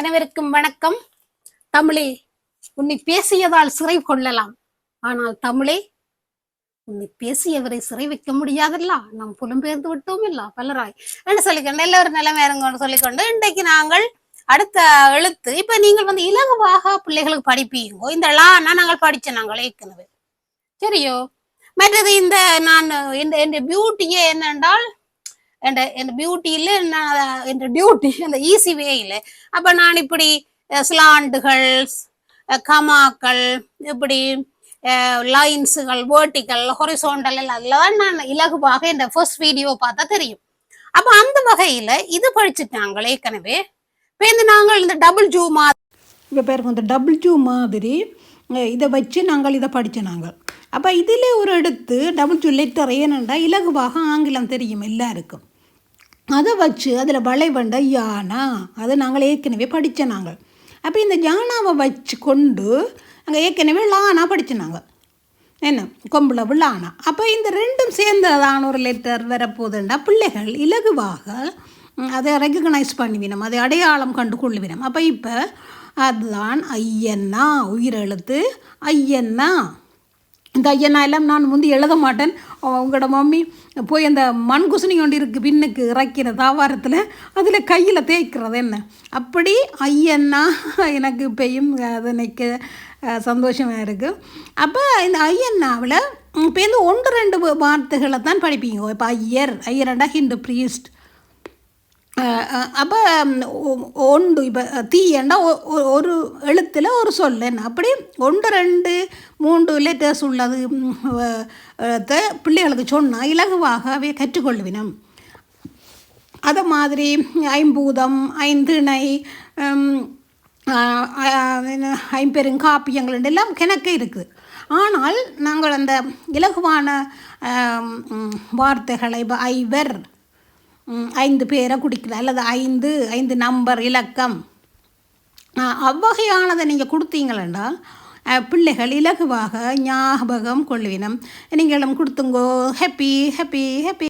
அனைவருக்கும் வணக்கம். தமிழே, உன்னை பேசியதால் சிறை கொள்ளலாம், ஆனால் தமிழே, உன்னை பேசியவரை சிறை வைக்க முடியாதல்ல. நாம் புலம்பெயர்ந்து விட்டோம் இல்ல பலராய் என்று சொல்லிக்கொண்டு எல்லோரும் நிலைமையாருங்கன்னு சொல்லிக்கொண்டு இன்றைக்கு நாங்கள் அடுத்த எழுத்து இப்ப நீங்கள் இலகுவாக பிள்ளைகளுக்கு படிப்பீங்கோ. இந்த லானா நாங்கள் படிச்ச நாங்கள் ஏற்கனவே சரியோ. மற்றது இந்த நான் இந்த பியூட்டியே என்னென்றால் என் பியூட்டியில் என் டியூட்டி அந்த ஈஸி வே இல்லை. அப்ப நான் இப்படி ஸ்லாண்டுகள், கமாக்கள், இப்படி லைன்ஸுகள், வேர்டிக்கல், ஹொரிசோண்டல் எல்லாம் நான் இலகுவாக இந்த ஃபர்ஸ்ட் வீடியோ பார்த்தா தெரியும். அப்ப அந்த வகையில இது படிச்சுட்டாங்க ஏற்கனவே. இப்போ நாங்கள் இந்த டபுள் ஜூ மாதிரி இப்போ பேருக்கு இந்த டபுள் ஜூ மாதிரி இதை வச்சு நாங்கள் இதை படித்தோம் நாங்கள். அப்போ இதில் ஒரு எடுத்து டபுள் ஜூ லெட்டர் ஏனென்றா இலகுவாக ஆங்கிலம் தெரியும் எல்லாருக்கும். அதை வச்சு அதில் வளைவண்ட யானா அதை நாங்கள் ஏற்கனவே படித்தோம் நாங்கள். அப்போ இந்த யானாவை வச்சு கொண்டு நாங்கள் ஏற்கனவே லானா படித்தோம் நாங்கள். என்ன கொம்புளவு லானா. அப்போ இந்த ரெண்டும் சேர்ந்ததான ஒரு லெட்டர் வரப்போகுதுண்டா பிள்ளைகள் இலகுவாக அதை ரெகக்னைஸ் பண்ணிவினோம், அதை அடையாளம் கண்டு கொள்ளுவினோம். அப்போ இப்போ அதுதான் ஐயன்னா, உயிரெழுத்து ஐயன்னா. இந்த ஐயனா எல்லாம் நான் முந்தி எழுத மாட்டேன். உங்களோட மம்மி போய் அந்த மண் குசுனி கொண்டு இருக்குது பின்னுக்கு இறக்கிற தாவாரத்தில் அதில் கையில் தேய்க்கிறது என்ன அப்படி ஐயன்னா எனக்கு இப்பயும் அது நிற்க சந்தோஷமாக இருக்குது. அப்போ இந்த ஐயன்னாவில் இப்போ இந்த 1-2 வார்த்தைகளை தான் படிப்பீங்க. இப்போ ஐயர்ண்டா ஹிந்து ப்ரீஸ்ட். அப்போ ஒன்று இப்போ தீயண்டா ஒரு எழுத்தில் ஒரு சொல் என்ன அப்படி 1-2-3 லெட்டர்ஸ் உள்ளது பிள்ளைகளுக்கு சொன்னால் இலகுவாகவே கற்றுக்கொள்வினம். அதை மாதிரி ஐம்பூதம், ஐந்திணை, ஐம்பெருங்காப்பியங்கள் எல்லாம் கிணக்கு இருக்குது. ஆனால் நாங்கள் அந்த இலகுவான வார்த்தைகளை இப்போ ஐவர் 5 பேரை குடிக்கலாம் அல்லது 5 நம்பர் இலக்கம் அவ்வகையானதை நீங்கள் கொடுத்தீங்களென்றால் பிள்ளைகள் இலகுவாக ஞாபகம் கொள்வினம். நீங்களும் கொடுத்துங்கோ. Happy happy happy.